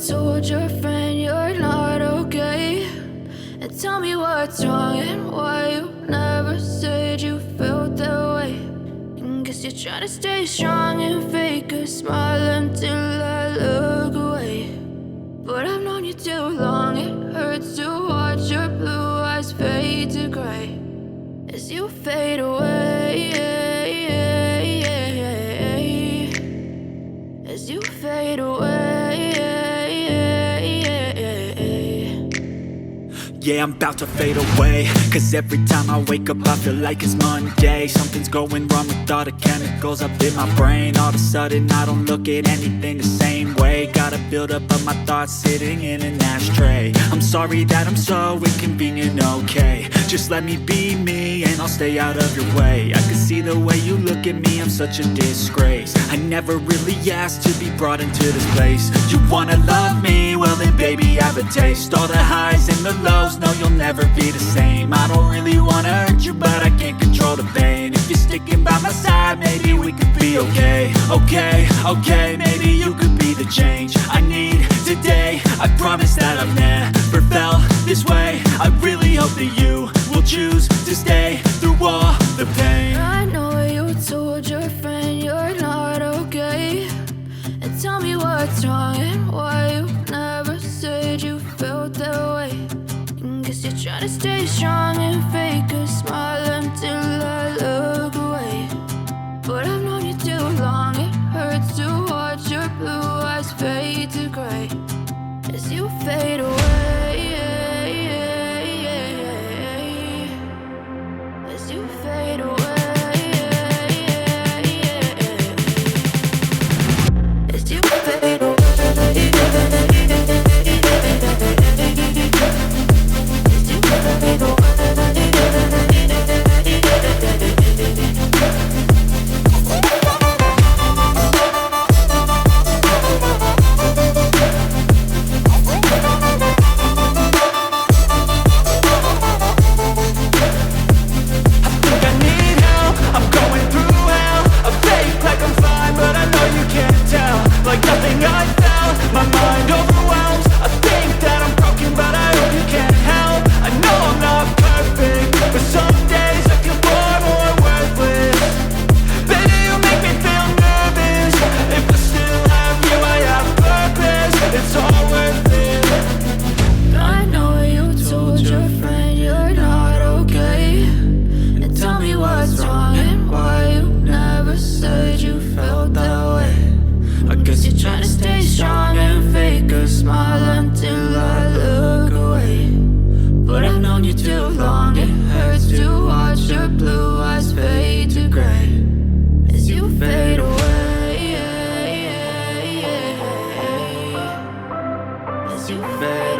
told your friend you're not okay? And tell me what's wrong and why you never said you felt that way. And guess you're trying to stay strong and fake a smile until I look away. But I've known you too long, it hurts to watch your blue eyes fade to gray as you fade away, as you fade away. Yeah, I'm about to fade away, cause every time I wake up I feel like it's Monday. Something's going wrong with all the chemicals up in my brain. All of a sudden I don't look at anything the same way. Got a buildup of my thoughts sitting in an ashtray. I'm sorry that I'm so inconvenient, okay? Just let me be me and I'll stay out of your way. I can see the way you look at me, I'm such a disgrace. I never really asked to be brought into this place. You wanna love me? Well then baby I have a taste. All the highs and the lows, no, you'll never be the same. I don't really wanna hurt you, but I can't control the pain. If you're sticking by my side, maybe we could be okay. Okay, maybe you could be the change I need today. I promise that I've never felt this way. I really hope that you will choose to stay through all the pain. I know you told your friend you're not okay. And tell me what's wrong and why you never said you felt that way. Guess you're trying to stay strong and fake a smile until I look away. But I've known you too long, it hurts to watch your blue eyes fade to gray as you fade away, as you fade away, as you fade away. As you fade